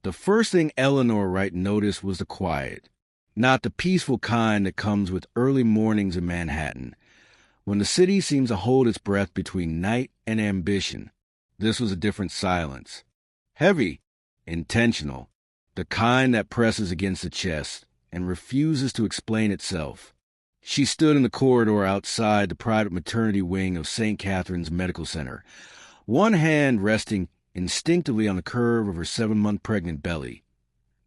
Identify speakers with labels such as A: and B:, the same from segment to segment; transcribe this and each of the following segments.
A: The first thing Eleanor Wright noticed was the quiet, not the peaceful kind that comes with early mornings in Manhattan, when the city seems to hold its breath between night and ambition. This was a different silence. Heavy, intentional, the kind that presses against the chest and refuses to explain itself. She stood in the corridor outside the private maternity wing of St. Catherine's Medical Center, one hand resting instinctively on the curve of her 7-month pregnant belly,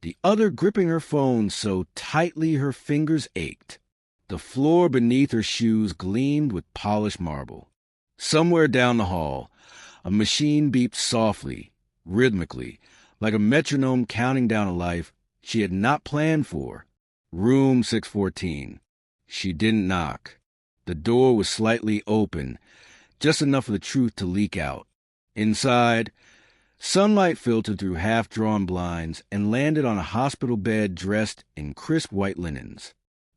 A: the other gripping her phone so tightly her fingers ached. The floor beneath her shoes gleamed with polished marble. Somewhere down the hall, a machine beeped softly, rhythmically, like a metronome counting down a life she had not planned for. Room 614. She didn't knock. The door was slightly open, just enough for the truth to leak out. Inside, sunlight filtered through half-drawn blinds and landed on a hospital bed dressed in crisp white linens.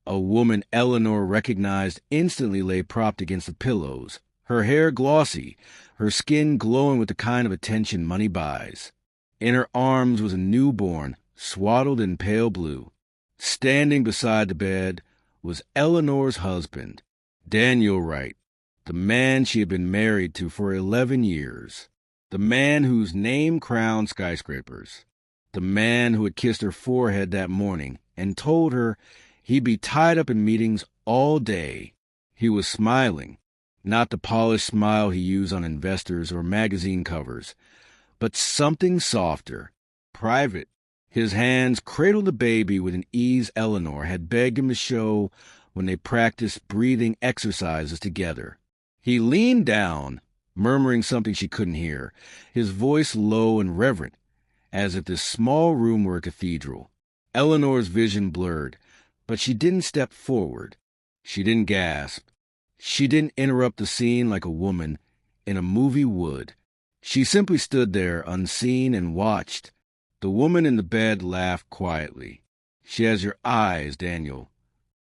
A: A woman Eleanor recognized instantly lay propped against the pillows, her hair glossy, her skin glowing with the kind of attention money buys. In her arms was a newborn, swaddled in pale blue. Standing beside the bed was Eleanor's husband, Daniel Wright, the man she had been married to for 11 years, the man whose name crowned skyscrapers, the man who had kissed her forehead that morning and told her he'd be tied up in meetings all day. He was smiling, not the polished smile he used on investors or magazine covers, but something softer, private. His hands cradled the baby with an ease Eleanor had begged him to show when they practiced breathing exercises together. He leaned down, murmuring something she couldn't hear, his voice low and reverent, as if this small room were a cathedral. Eleanor's vision blurred, but she didn't step forward. She didn't gasp. She didn't interrupt the scene like a woman in a movie would. She simply stood there, unseen, and watched. The woman in the bed laughed quietly. "She has your eyes, Daniel."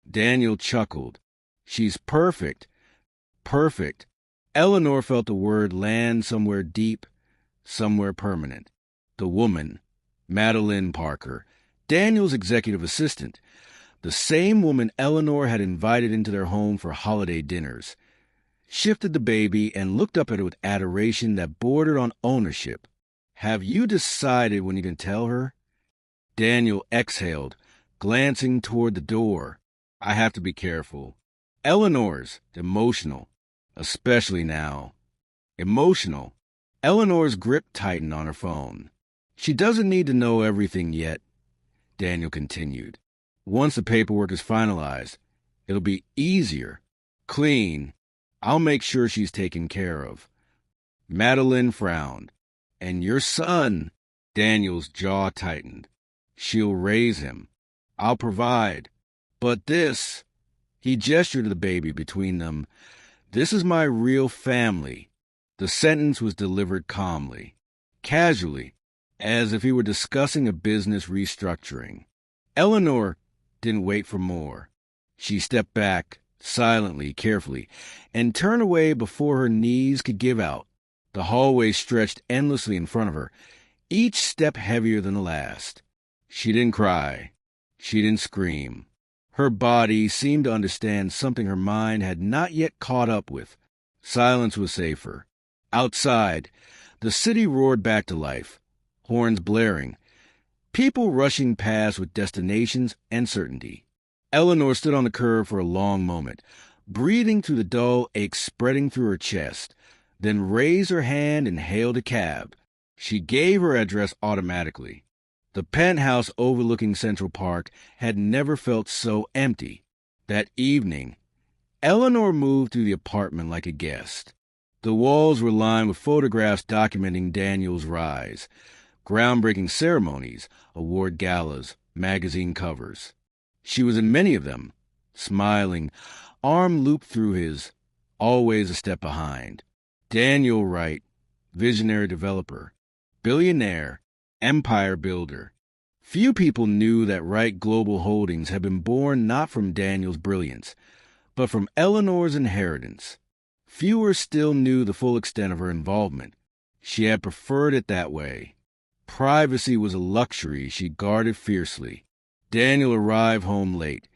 A: Daniel chuckled. "She's perfect. Perfect." Eleanor felt the word land somewhere deep, somewhere permanent. The woman, Madeline Parker, Daniel's executive assistant, the same woman Eleanor had invited into their home for holiday dinners, shifted the baby and looked up at her with adoration that bordered on ownership. "Have you decided when you can tell her?" Daniel exhaled, glancing toward the door. "I have to be careful." Eleanor's emotional, especially now. Emotional. Eleanor's grip tightened on her phone. "She doesn't need to know everything yet," Daniel continued. "Once the paperwork is finalized, it'll be easier. Clean. I'll make sure she's taken care of." Madeline frowned. "And your son?" Daniel's jaw tightened. "She'll raise him. I'll provide. But this," he gestured to the baby between them, "this is my real family." The sentence was delivered calmly, casually, as if he were discussing a business restructuring. Eleanor didn't wait for more. She stepped back, silently, carefully, and turned away before her knees could give out. The hallway stretched endlessly in front of her, each step heavier than the last. She didn't cry. She didn't scream. Her body seemed to understand something her mind had not yet caught up with. Silence was safer. Outside, the city roared back to life, horns blaring, people rushing past with destinations and certainty. Eleanor stood on the curb for a long moment, breathing through the dull ache spreading through her chest, then raised her hand and hailed a cab. She gave her address automatically. The penthouse overlooking Central Park had never felt so empty. That evening, Eleanor moved through the apartment like a guest. The walls were lined with photographs documenting Daniel's rise, groundbreaking ceremonies, award galas, magazine covers. She was in many of them, smiling, arm looped through his, always a step behind. Daniel Wright, visionary developer, billionaire, empire builder. Few people knew that Wright Global Holdings had been born not from Daniel's brilliance, but from Eleanor's inheritance. Fewer still knew the full extent of her involvement. She had preferred it that way. Privacy was a luxury she guarded fiercely. Daniel arrived home late,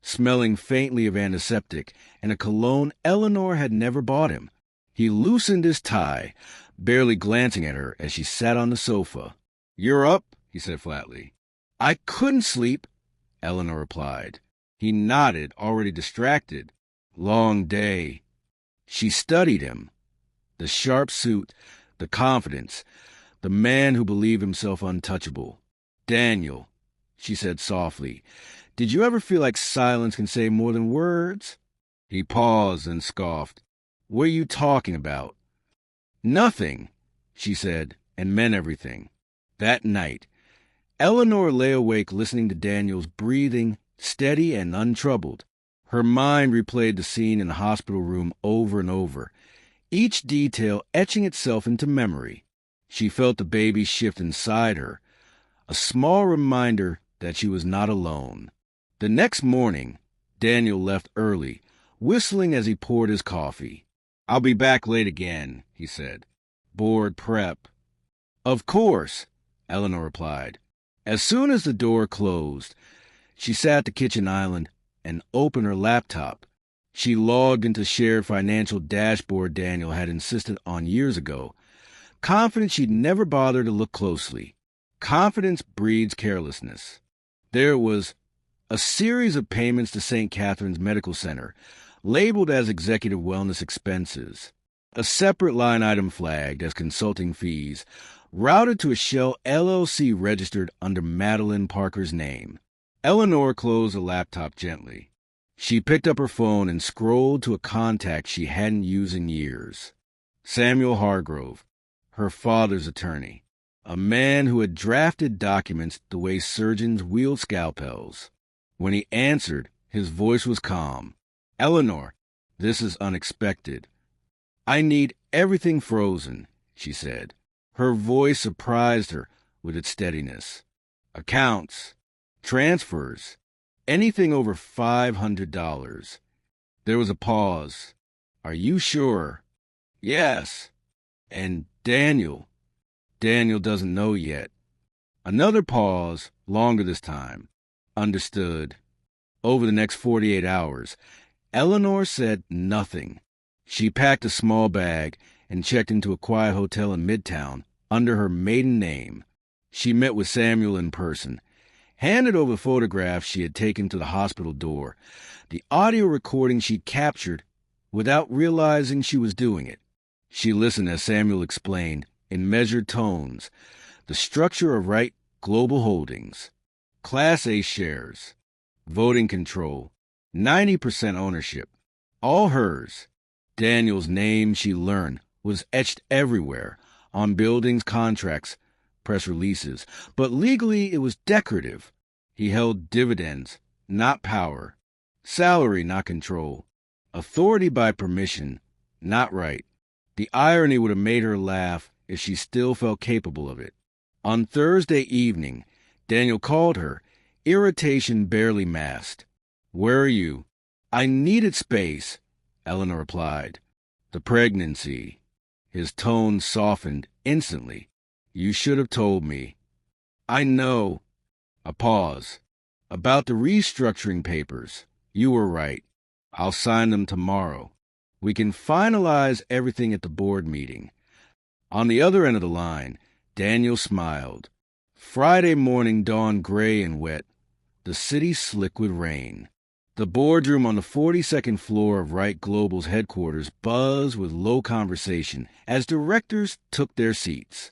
A: smelling faintly of antiseptic and a cologne Eleanor had never bought him. He loosened his tie, barely glancing at her as she sat on the sofa. "You're up," he said flatly. "I couldn't sleep," Eleanor replied. He nodded, already distracted. "Long day." She studied him. The sharp suit, the confidence, the man who believed himself untouchable. "Daniel," she said softly, "did you ever feel like silence can say more than words?" He paused and scoffed. "What are you talking about?" "Nothing," she said, and meant everything. That night, Eleanor lay awake listening to Daniel's breathing, steady and untroubled. Her mind replayed the scene in the hospital room over and over, each detail etching itself into memory. She felt the baby shift inside her, a small reminder that she was not alone. The next morning, Daniel left early, whistling as he poured his coffee. "I'll be back late again," he said. "Board prep." "Of course," Eleanor replied. As soon as the door closed, she sat at the kitchen island and opened her laptop. She logged into shared financial dashboard Daniel had insisted on years ago, confident she'd never bother to look closely. Confidence breeds carelessness. There was a series of payments to St. Catherine's Medical Center, labeled as executive wellness expenses. A separate line item flagged as consulting fees, routed to a Shell LLC registered under Madeline Parker's name. Eleanor closed the laptop gently. She picked up her phone and scrolled to a contact she hadn't used in years. Samuel Hargrove, her father's attorney, a man who had drafted documents the way surgeons wield scalpels. When he answered, his voice was calm. "Eleanor, this is unexpected. I need everything frozen," she said. Her voice surprised her with its steadiness. "Accounts, transfers, anything over $500. There was a pause. "Are you sure?" "Yes." "And Daniel?" "Daniel doesn't know yet." Another pause, longer this time. "Understood." Over the next 48 hours, Eleanor said nothing. She packed a small bag and checked into a quiet hotel in Midtown under her maiden name. She met with Samuel in person, handed over photographs she had taken to the hospital door, the audio recording she'd captured without realizing she was doing it. She listened as Samuel explained, in measured tones, the structure of Wright Global Holdings. Class A shares, voting control, 90% ownership, all hers. Daniel's name, she learned, was etched everywhere, on buildings, contracts, press releases, but legally it was decorative. He held dividends, not power, salary, not control, authority by permission, not right. The irony would have made her laugh if she still felt capable of it. On Thursday evening, Daniel called her, irritation barely masked. "Where are you?" "I needed space," Eleanor replied. "The pregnancy." His tone softened instantly. "You should have told me." "I know." A pause. "About the restructuring papers. You were right. I'll sign them tomorrow. We can finalize everything at the board meeting." On the other end of the line, Daniel smiled. Friday morning dawned gray and wet, the city slick with rain. The boardroom on the 42nd floor of Wright Global's headquarters buzzed with low conversation as directors took their seats.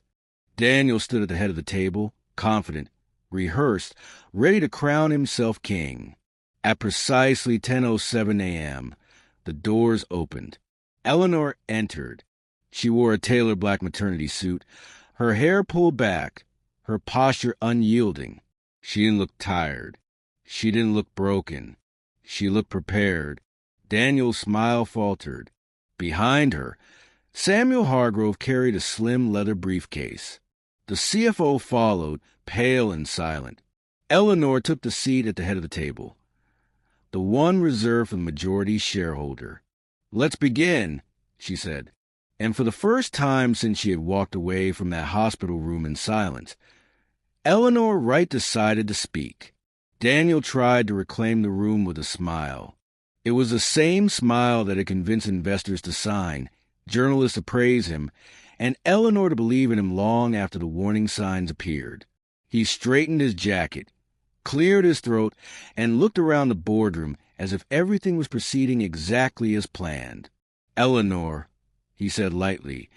A: Daniel stood at the head of the table, confident, rehearsed, ready to crown himself king. At precisely 10:07 a.m., the doors opened. Eleanor entered. She wore a tailored black maternity suit, her hair pulled back, her posture unyielding. She didn't look tired. She didn't look broken. She looked prepared. Daniel's smile faltered. Behind her, Samuel Hargrove carried a slim leather briefcase. The CFO followed, pale and silent. Eleanor took the seat at the head of the table, the one reserved for the majority shareholder. "Let's begin," she said. And for the first time since she had walked away from that hospital room in silence, Eleanor Wright decided to speak. Daniel tried to reclaim the room with a smile. It was the same smile that had convinced investors to sign, journalists to praise him, and Eleanor to believe in him long after the warning signs appeared. He straightened his jacket, cleared his throat, and looked around the boardroom as if everything was proceeding exactly as planned. "Eleanor," he said lightly,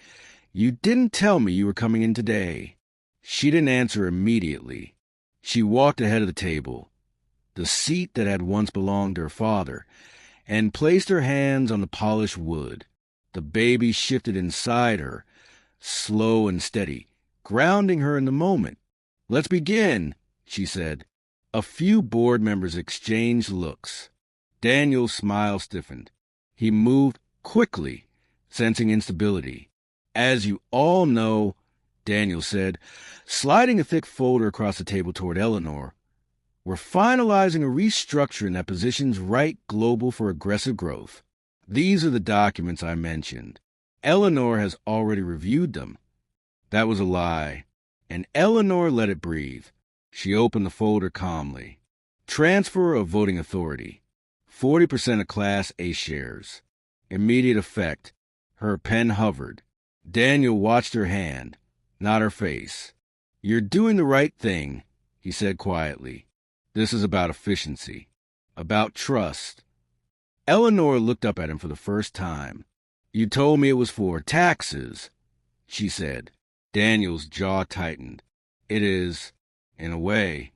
A: "you didn't tell me you were coming in today." She didn't answer immediately. She walked ahead of the table, the seat that had once belonged to her father, and placed her hands on the polished wood. The baby shifted inside her, slow and steady, grounding her in the moment. "Let's begin," she said. A few board members exchanged looks. Daniel's smile stiffened. He moved quickly, sensing instability. "As you all know," Daniel said, sliding a thick folder across the table toward Eleanor, "we're finalizing a restructuring that positions Wright Global for aggressive growth. These are the documents I mentioned. Eleanor has already reviewed them." That was a lie, and Eleanor let it breathe. She opened the folder calmly. "Transfer of voting authority. 40% of Class A shares. Immediate effect." Her pen hovered. Daniel watched her hand, not her face. "You're doing the right thing," he said quietly. "This is about efficiency, about trust." Eleanor looked up at him for the first time. "You told me it was for taxes," she said. Daniel's jaw tightened. "It is, in a way.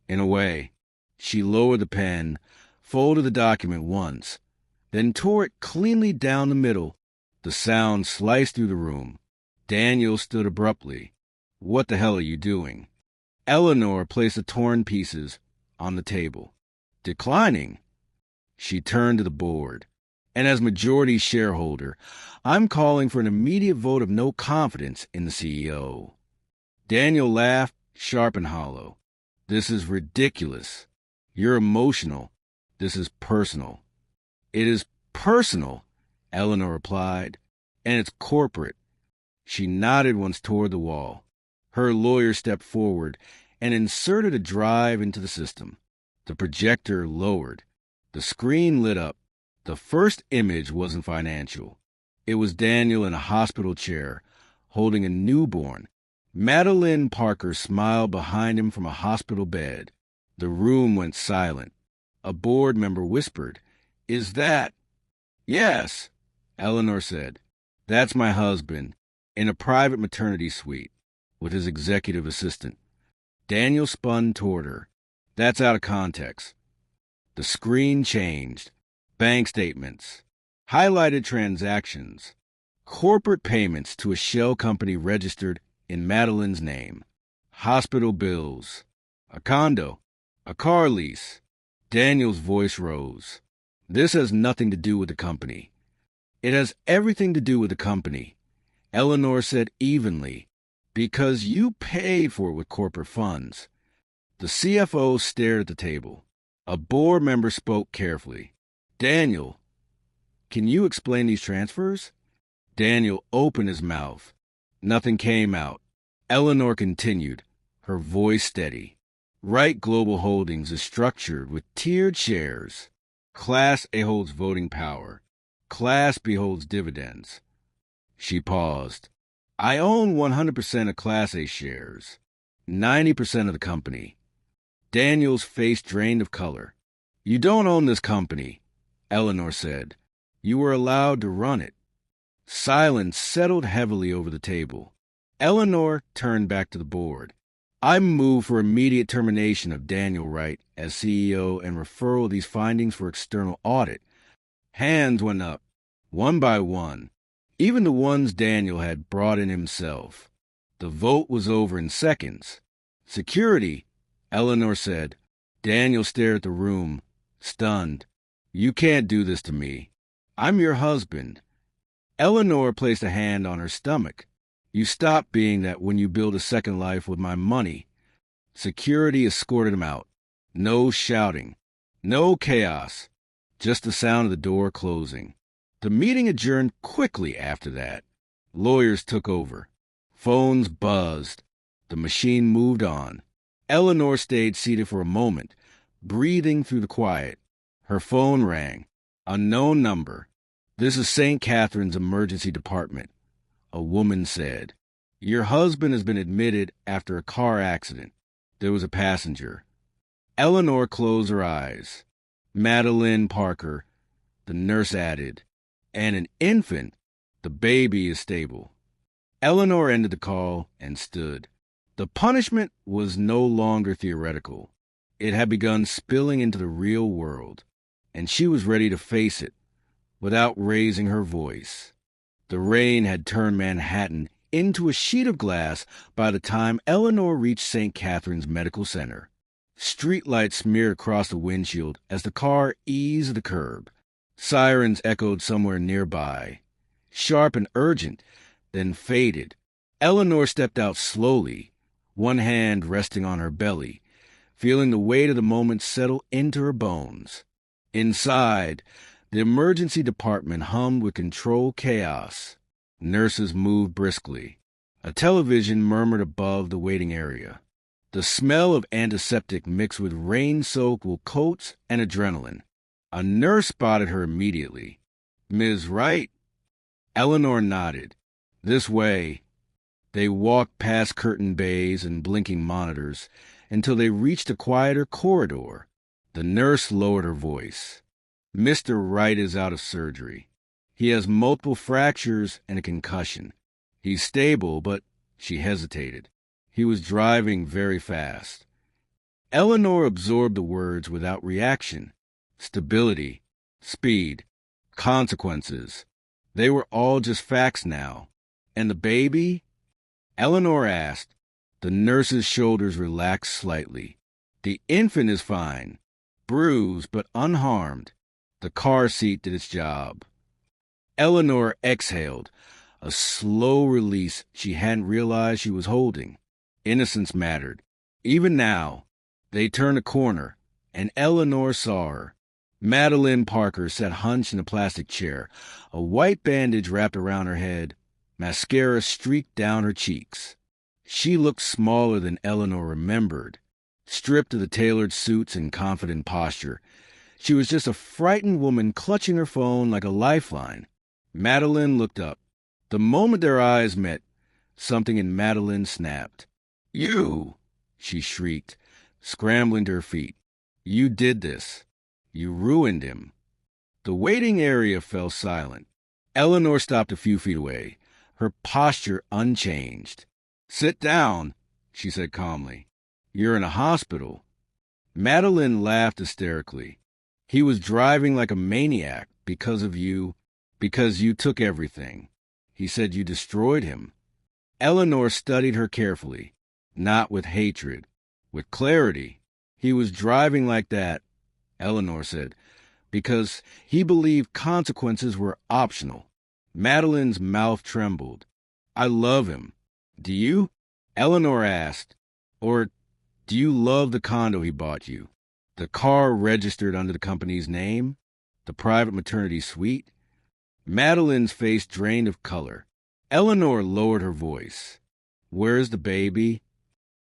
A: In a way." She lowered the pen, folded the document once, then tore it cleanly down the middle. The sound sliced through the room. Daniel stood abruptly. "What the hell are you doing?" Eleanor placed the torn pieces on the table. "Declining." She turned to the board. "And as majority shareholder, I'm calling for an immediate vote of no confidence in the CEO." Daniel laughed, sharp and hollow. "This is ridiculous. You're emotional. This is personal." "It is personal," Eleanor replied, "and it's corporate." She nodded once toward the wall. Her lawyer stepped forward and inserted a drive into the system. The projector lowered. The screen lit up. The first image wasn't financial. It was Daniel in a hospital chair, holding a newborn. Madeline Parker smiled behind him from a hospital bed. The room went silent. A board member whispered, "Is that—" "Yes," Eleanor said. "That's my husband, in a private maternity suite, with his executive assistant." Daniel spun toward her. "That's out of context." The screen changed. Bank statements, highlighted transactions, corporate payments to a shell company registered in Madeline's name, hospital bills, a condo, a car lease. Daniel's voice rose. "This has nothing to do with the company." "It has everything to do with the company," Eleanor said evenly, "because you paid for it with corporate funds." The CFO stared at the table. A board member spoke carefully. "Daniel, can you explain these transfers?" Daniel opened his mouth. Nothing came out. Eleanor continued, her voice steady. "Wright Global Holdings is structured with tiered shares. Class A holds voting power. Class B holds dividends." She paused. "I own 100% of Class A shares, 90% of the company." Daniel's face drained of color. "You don't own this company," Eleanor said. "You were allowed to run it." Silence settled heavily over the table. Eleanor turned back to the board. "I move for immediate termination of Daniel Wright as CEO and referral of these findings for external audit." Hands went up, one by one, even the ones Daniel had brought in himself. The vote was over in seconds. "Security," Eleanor said. Daniel stared at the room, stunned. "You can't do this to me. I'm your husband." Eleanor placed a hand on her stomach. "You stop being that when you build a second life with my money." Security escorted him out. No shouting. No chaos. Just the sound of the door closing. The meeting adjourned quickly after that. Lawyers took over. Phones buzzed. The machine moved on. Eleanor stayed seated for a moment, breathing through the quiet. Her phone rang. Unknown number. "This is St. Catherine's Emergency Department," a woman said. "Your husband has been admitted after a car accident." There was a passenger. Eleanor closed her eyes. "Madeline Parker," the nurse added. "And an infant. The baby is stable." Eleanor ended the call and stood. The punishment was no longer theoretical. It had begun spilling into the real world, and she was ready to face it without raising her voice. The rain had turned Manhattan into a sheet of glass by the time Eleanor reached St. Catherine's Medical Center. Streetlights smeared across the windshield as the car eased the curb. Sirens echoed somewhere nearby, sharp and urgent, then faded. Eleanor stepped out slowly, one hand resting on her belly, feeling the weight of the moment settle into her bones. Inside, the emergency department hummed with controlled chaos. Nurses moved briskly. A television murmured above the waiting area. The smell of antiseptic mixed with rain-soaked wool coats and adrenaline. A nurse spotted her immediately. "Ms. Wright?" Eleanor nodded. "This way." They walked past curtained bays and blinking monitors until they reached a quieter corridor. The nurse lowered her voice. "Mr. Wright is out of surgery. He has multiple fractures and a concussion. He's stable, but—" She hesitated. "He was driving very fast." Eleanor absorbed the words without reaction. Stability, speed, consequences. They were all just facts now. "And the baby?" Eleanor asked. The nurse's shoulders relaxed slightly. "The infant is fine. Bruised, but unharmed. The car seat did its job." Eleanor exhaled, a slow release she hadn't realized she was holding. Innocence mattered. Even now, they turned a corner, and Eleanor saw her. Madeline Parker sat hunched in a plastic chair, a white bandage wrapped around her head. Mascara streaked down her cheeks. She looked smaller than Eleanor remembered. Stripped of the tailored suits and confident posture, she was just a frightened woman clutching her phone like a lifeline. Madeline looked up. The moment their eyes met, something in Madeline snapped. "You!" she shrieked, scrambling to her feet. "You did this. You ruined him." The waiting area fell silent. Eleanor stopped a few feet away, her posture unchanged. "Sit down," she said calmly. "You're in a hospital." Madeline laughed hysterically. "He was driving like a maniac because of you, because you took everything. He said you destroyed him." Eleanor studied her carefully, not with hatred, with clarity. "He was driving like that," Eleanor said, "because he believed consequences were optional." Madeline's mouth trembled. "I love him. Do you?" Eleanor asked. "Or do you love the condo he bought you? The car registered under the company's name? The private maternity suite?" Madeline's face drained of color. Eleanor lowered her voice. "Where's the baby?"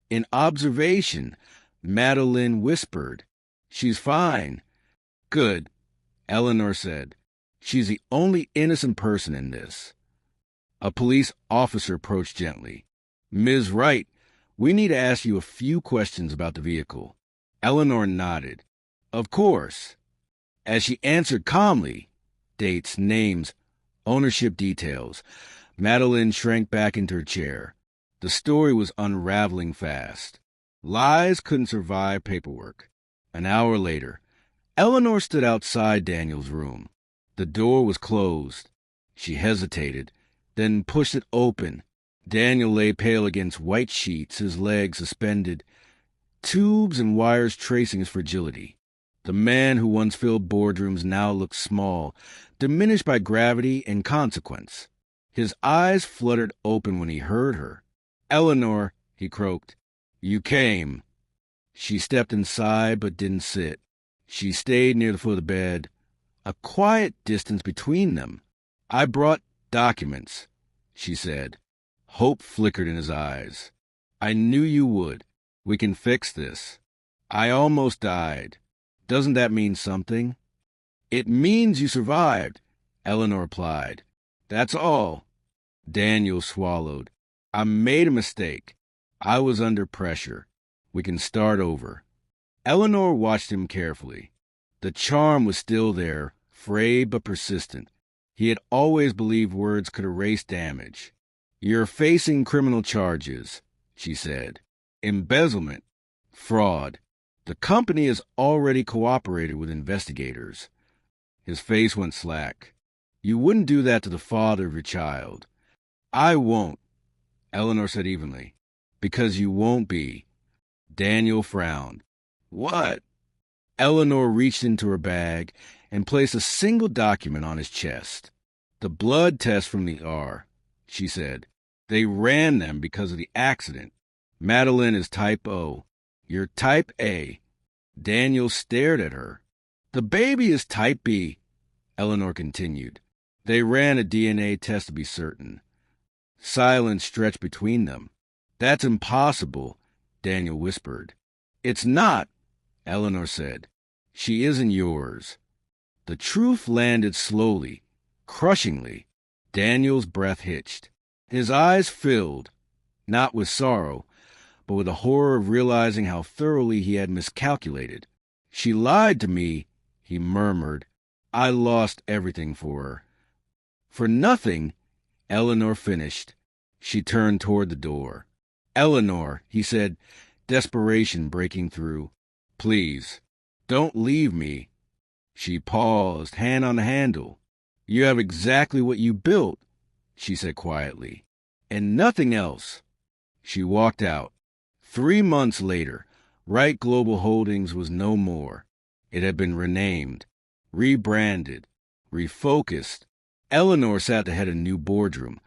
A: In observation, Madeline whispered. "She's fine." "Good," Eleanor said. "She's the only innocent person in this." A police officer approached gently. "Ms. Wright, we need to ask you a few questions about the vehicle." Eleanor nodded. "Of course." As she answered calmly, dates, names, ownership details, Madeline shrank back into her chair. The story was unraveling fast. Lies couldn't survive paperwork. An hour later, Eleanor stood outside Daniel's room. The door was closed. She hesitated, then pushed it open. Daniel lay pale against white sheets, his legs suspended, tubes and wires tracing his fragility. The man who once filled boardrooms now looked small, diminished by gravity and consequence. His eyes fluttered open when he heard her. "Eleanor," he croaked, "you came." She stepped inside but didn't sit. She stayed near the foot of the bed, a quiet distance between them. "I brought documents." she said. Hope flickered in his eyes. I knew you would. We can fix this. I almost died. Doesn't that mean something? It means you survived, Eleanor replied. That's all. Daniel swallowed. I made a mistake. I was under pressure. We can start over. Eleanor watched him carefully. The charm was still there, frayed but persistent. He had always believed words could erase damage. You're facing criminal charges, she said. Embezzlement. Fraud. The company has already cooperated with investigators. His face went slack. You wouldn't do that to the father of your child. I won't, Eleanor said evenly. Because you won't be. Daniel frowned. What? Eleanor reached into her bag and placed a single document on his chest. The blood test from the R, she said. They ran them because of the accident. Madeline is type O. You're type A. Daniel stared at her. The baby is type B, Eleanor continued. They ran a DNA test to be certain. Silence stretched between them. That's impossible, Daniel whispered. It's not, Eleanor said. She isn't yours. The truth landed slowly, crushingly. Daniel's breath hitched. His eyes filled, not with sorrow, but with the horror of realizing how thoroughly he had miscalculated. She lied to me, he murmured. I lost everything for her. For nothing, Eleanor finished. She turned toward the door. Eleanor, he said, desperation breaking through. Please, don't leave me. She paused, hand on the handle. You have exactly what you built, she said quietly, and nothing else. She walked out. 3 months later, Wright Global Holdings was no more. It had been renamed, rebranded, refocused. Eleanor sat at the head of a new boardroom,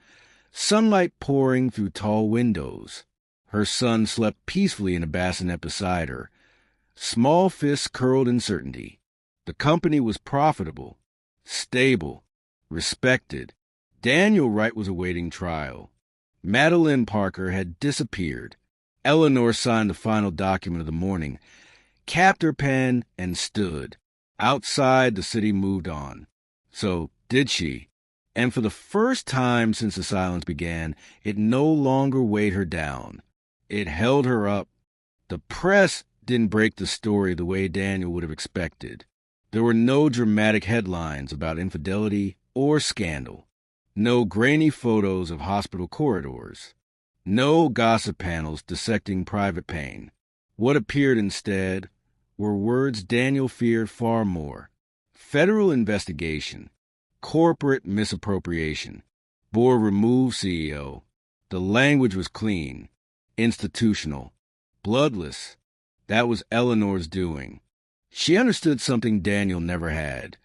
A: sunlight pouring through tall windows. Her son slept peacefully in a bassinet beside her, small fists curled in certainty. The company was profitable, stable, respected. Daniel Wright was awaiting trial. Madeline Parker had disappeared. Eleanor signed the final document of the morning, capped her pen, and stood. Outside, the city moved on. So did she. And for the first time since the silence began, it no longer weighed her down. It held her up. The press didn't break the story the way Daniel would have expected. There were no dramatic headlines about infidelity or scandal. No grainy photos of hospital corridors. No gossip panels dissecting private pain. What appeared instead were words Daniel feared far more. Federal investigation. Corporate misappropriation. Board removed CEO. The language was clean. Institutional. Bloodless. That was Eleanor's doing. She understood something Daniel never had.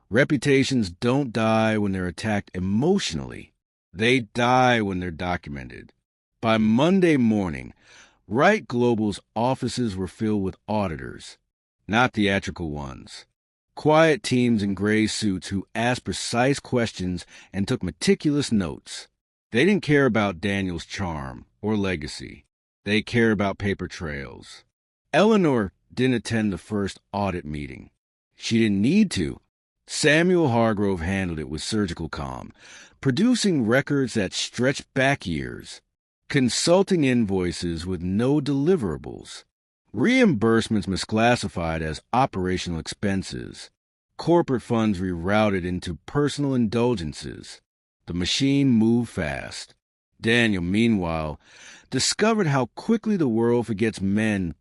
A: Reputations don't die when they're attacked emotionally. They die when they're documented. By Monday morning, Wright Global's offices were filled with auditors, not theatrical ones. Quiet teams in gray suits who asked precise questions and took meticulous notes. They didn't care about Daniel's charm or legacy. They cared about paper trails. Eleanor didn't attend the first audit meeting. She didn't need to. Samuel Hargrove handled it with surgical calm, producing records that stretched back years, consulting invoices with no deliverables, reimbursements misclassified as operational expenses, corporate funds rerouted into personal indulgences. The machine moved fast. Daniel, meanwhile, discovered how quickly the world forgets men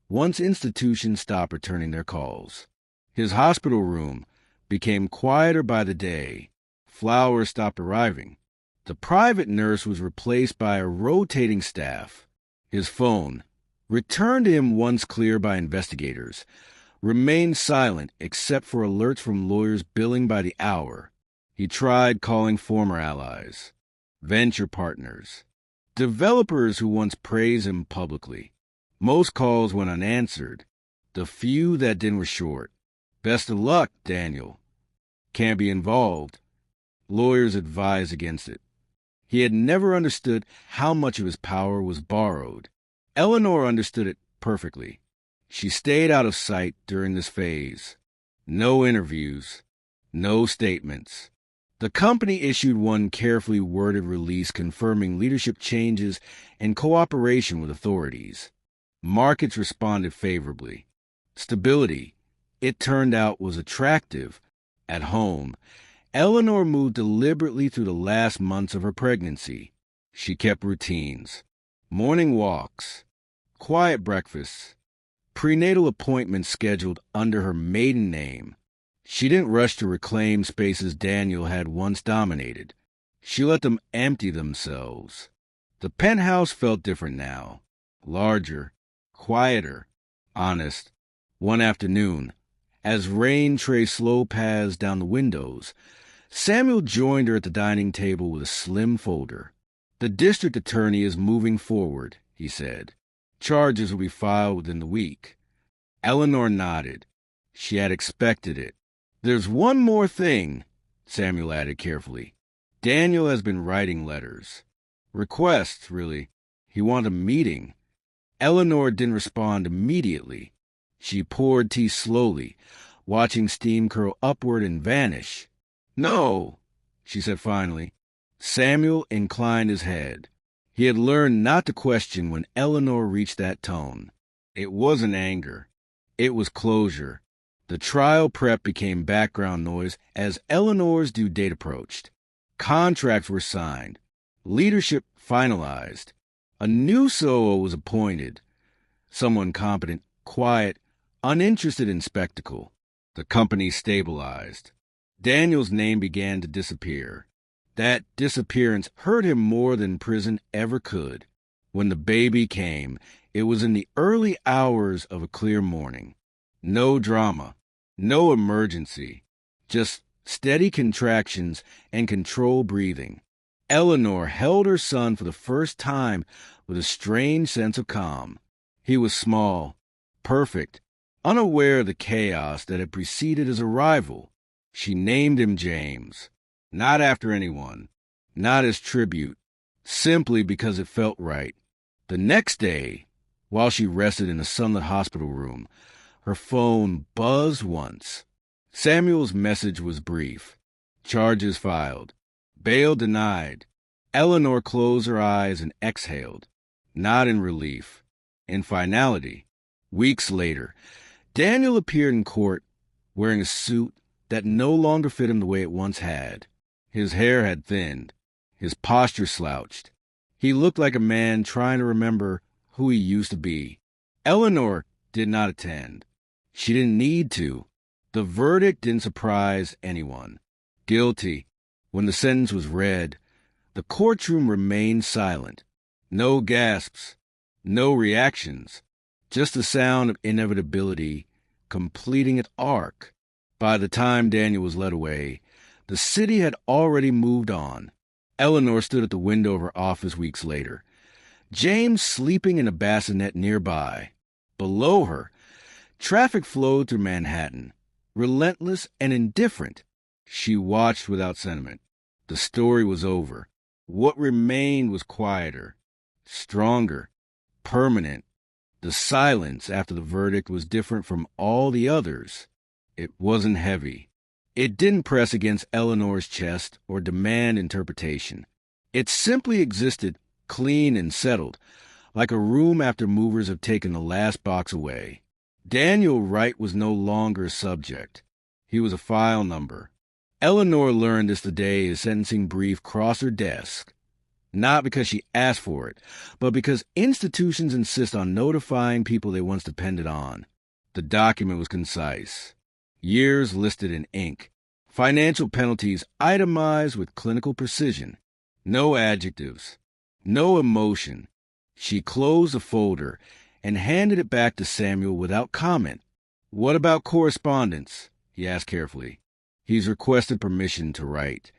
A: once institutions stop returning their calls. His hospital room became quieter by the day. Flowers stopped arriving. The private nurse was replaced by a rotating staff. His phone, returned to him once clear by investigators, remained silent except for alerts from lawyers billing by the hour. He tried calling former allies, venture partners, developers who once praised him publicly. Most calls went unanswered. The few that didn't were short. Best of luck, Daniel. Can't be involved. Lawyers advised against it. He had never understood how much of his power was borrowed. Eleanor understood it perfectly. She stayed out of sight during this phase. No interviews, no statements. The company issued one carefully worded release confirming leadership changes and cooperation with authorities. Markets responded favorably. Stability, it turned out, was attractive. At home, Eleanor moved deliberately through the last months of her pregnancy. She kept routines. Morning walks, quiet breakfasts, prenatal appointments scheduled under her maiden name. She didn't rush to reclaim spaces Daniel had once dominated. She let them empty themselves. The penthouse felt different now. Larger, quieter, honest. One afternoon, as rain traced slow paths down the windows, Samuel joined her at the dining table with a slim folder. "The district attorney is moving forward," he said. "Charges will be filed within the week." Eleanor nodded. She had expected it. "There's one more thing," Samuel added carefully. "Daniel has been writing letters. Requests, really. He wanted a meeting." Eleanor didn't respond immediately. She poured tea slowly, watching steam curl upward and vanish. "No," she said finally. Samuel inclined his head. He had learned not to question when Eleanor reached that tone. It wasn't anger. It was closure. The trial prep became background noise as Eleanor's due date approached. Contracts were signed. Leadership finalized. A new SOO was appointed. Someone competent, quiet, uninterested in spectacle. The company stabilized. Daniel's name began to disappear. That disappearance hurt him more than prison ever could. When the baby came, it was in the early hours of a clear morning. No drama, no emergency, just steady contractions and controlled breathing. Eleanor held her son for the first time with a strange sense of calm. He was small, perfect, unaware of the chaos that had preceded his arrival. She named him James, not after anyone, not as tribute, simply because it felt right. The next day, while she rested in a sunlit hospital room, her phone buzzed once. Samuel's message was brief. Charges filed. Bail denied. Eleanor closed her eyes and exhaled, not in relief, in finality. Weeks later, Daniel appeared in court wearing a suit that no longer fit him the way it once had. His hair had thinned, his posture slouched. He looked like a man trying to remember who he used to be. Eleanor did not attend. She didn't need to. The verdict didn't surprise anyone. Guilty. When the sentence was read, the courtroom remained silent. No gasps, no reactions, just the sound of inevitability completing its arc. By the time Daniel was led away, the city had already moved on. Eleanor stood at the window of her office weeks later. James sleeping in a bassinet nearby. Below her, traffic flowed through Manhattan, relentless and indifferent. She watched without sentiment. The story was over. What remained was quieter, stronger, permanent. The silence after the verdict was different from all the others. It wasn't heavy. It didn't press against Eleanor's chest or demand interpretation. It simply existed, clean and settled, like a room after movers have taken the last box away. Daniel Wright was no longer a subject. He was a file number. Eleanor learned this the day his sentencing brief crossed her desk. Not because she asked for it, but because institutions insist on notifying people they once depended on. The document was concise. Years listed in ink. Financial penalties itemized with clinical precision. No adjectives. No emotion. She closed the folder and handed it back to Samuel without comment. "What about correspondence?" he asked carefully. "He's requested permission to write."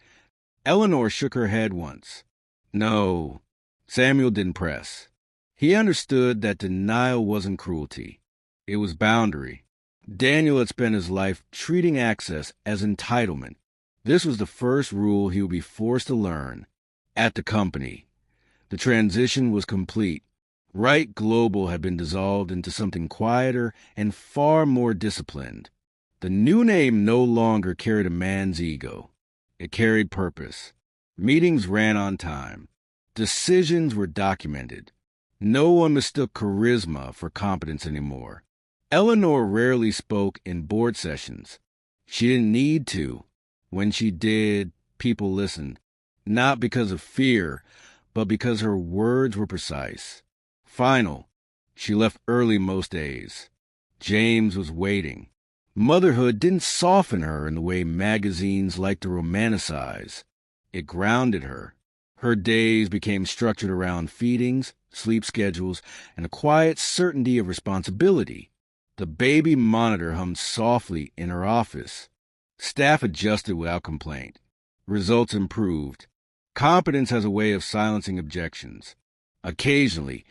A: Eleanor shook her head once. No. Samuel didn't press. He understood that denial wasn't cruelty. It was boundary. Daniel had spent his life treating access as entitlement. This was the first rule he would be forced to learn. At the company, the transition was complete. Wright Global had been dissolved into something quieter and far more disciplined. The new name no longer carried a man's ego. It carried purpose. Meetings ran on time. Decisions were documented. No one mistook charisma for competence anymore. Eleanor rarely spoke in board sessions. She didn't need to. When she did, people listened. Not because of fear, but because her words were precise. Final. She left early most days. James was waiting. Motherhood didn't soften her in the way magazines like to romanticize. It grounded her. Her days became structured around feedings, sleep schedules, and a quiet certainty of responsibility. The baby monitor hummed softly in her office. Staff adjusted without complaint. Results improved. Competence has a way of silencing objections. Occasionally,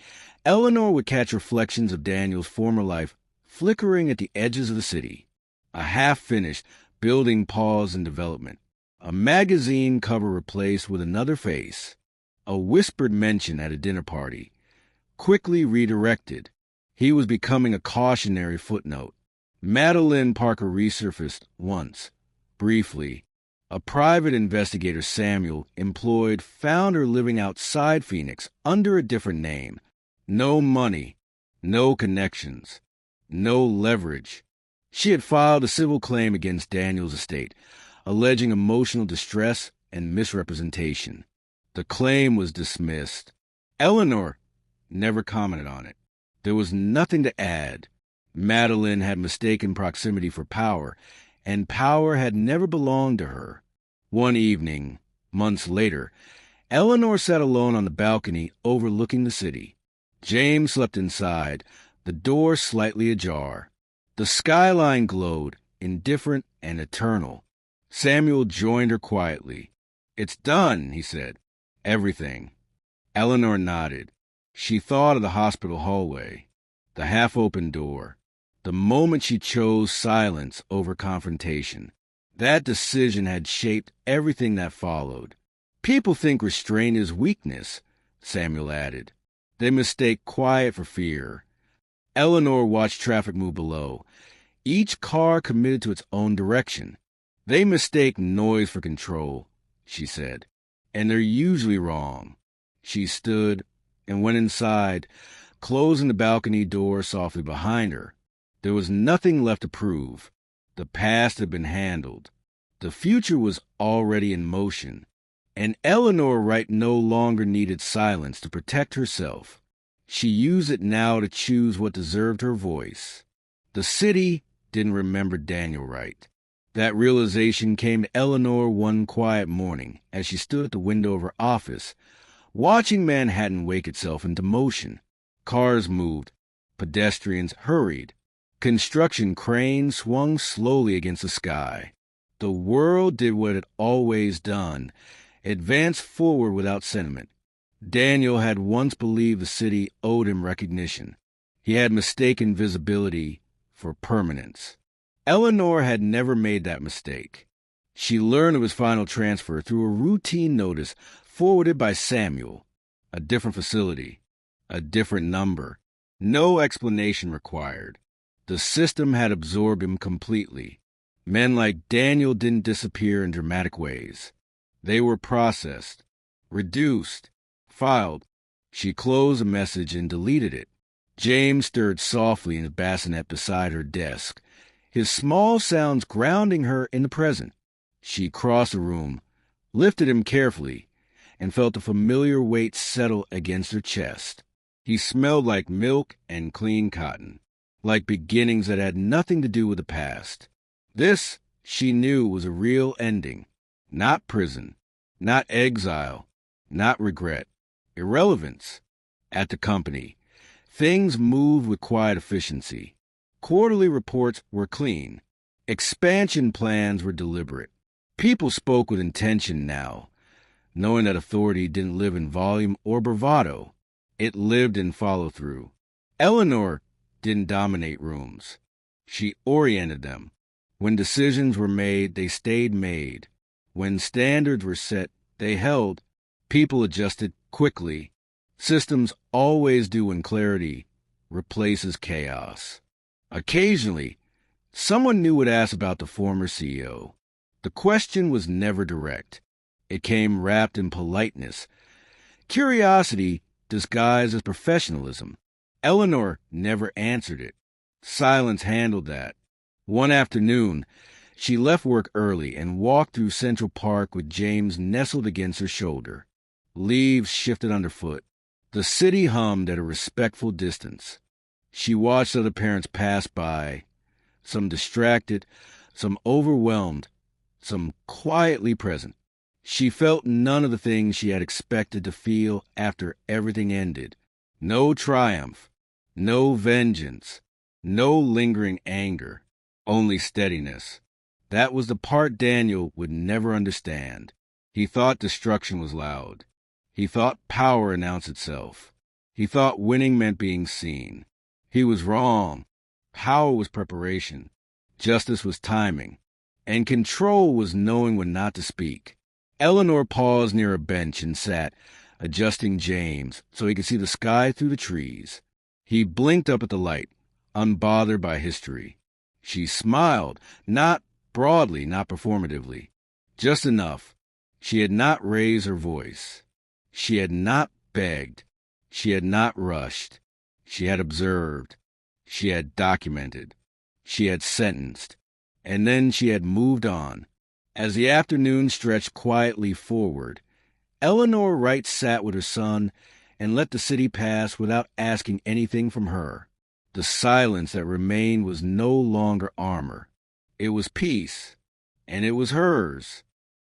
A: Eleanor would catch reflections of Daniel's former life flickering at the edges of the city. A half-finished building paused in development. A magazine cover replaced with another face. A whispered mention at a dinner party. Quickly redirected. He was becoming a cautionary footnote. Madeline Parker resurfaced once, briefly. A private investigator, Samuel, employed, found her living outside Phoenix under a different name. No money, no connections, no leverage. She had filed a civil claim against Daniel's estate, alleging emotional distress and misrepresentation. The claim was dismissed. Eleanor never commented on it. There was nothing to add. Madeline had mistaken proximity for power, and power had never belonged to her. One evening, months later, Eleanor sat alone on the balcony overlooking the city. James slept inside, the door slightly ajar. The skyline glowed, indifferent and eternal. Samuel joined her quietly. "It's done," he said. "Everything." Eleanor nodded. She thought of the hospital hallway, the half-open door, the moment she chose silence over confrontation. That decision had shaped everything that followed. "People think restraint is weakness," Samuel added. "They mistake quiet for fear." Eleanor watched traffic move below, each car committed to its own direction. "They mistake noise for control," she said, "and they're usually wrong." She stood and went inside, closing the balcony door softly behind her. There was nothing left to prove. The past had been handled. The future was already in motion. And Eleanor Wright no longer needed silence to protect herself. She used it now to choose what deserved her voice. The city didn't remember Daniel Wright. That realization came to Eleanor one quiet morning as she stood at the window of her office, watching Manhattan wake itself into motion. Cars moved. Pedestrians hurried. Construction cranes swung slowly against the sky. The world did what it had always done, advanced forward without sentiment. Daniel had once believed the city owed him recognition. He had mistaken visibility for permanence. Eleanor had never made that mistake. She learned of his final transfer through a routine notice forwarded by Samuel. A different facility, a different number. No explanation required. The system had absorbed him completely. Men like Daniel didn't disappear in dramatic ways. They were processed, reduced, filed. She closed the message and deleted it. James stirred softly in the bassinet beside her desk, his small sounds grounding her in the present. She crossed the room, lifted him carefully, and felt the familiar weight settle against her chest. He smelled like milk and clean cotton, like beginnings that had nothing to do with the past. This, she knew, was a real ending. Not prison, not exile, not regret. Irrelevance. At the company, things moved with quiet efficiency. Quarterly reports were clean. Expansion plans were deliberate. People spoke with intention now, knowing that authority didn't live in volume or bravado. It lived in follow-through. Eleanor didn't dominate rooms. She oriented them. When decisions were made, they stayed made. When standards were set, they held. People adjusted quickly. Systems always do when clarity replaces chaos. Occasionally, someone new would ask about the former CEO. The question was never direct. It came wrapped in politeness. Curiosity disguised as professionalism. Eleanor never answered it. Silence handled that. One afternoon, she left work early and walked through Central Park with James nestled against her shoulder. Leaves shifted underfoot. The city hummed at a respectful distance. She watched other parents pass by, some distracted, some overwhelmed, some quietly present. She felt none of the things she had expected to feel after everything ended. No triumph, no vengeance, no lingering anger, only steadiness. That was the part Daniel would never understand. He thought destruction was loud. He thought power announced itself. He thought winning meant being seen. He was wrong. Power was preparation. Justice was timing. And control was knowing when not to speak. Eleanor paused near a bench and sat, adjusting James so he could see the sky through the trees. He blinked up at the light, unbothered by history. She smiled, not broadly, not performatively. Just enough. She had not raised her voice. She had not begged. She had not rushed. She had observed. She had documented. She had sentenced. And then she had moved on. As the afternoon stretched quietly forward, Eleanor Wright sat with her son and let the city pass without asking anything from her. The silence that remained was no longer armor. It was peace, and it was hers.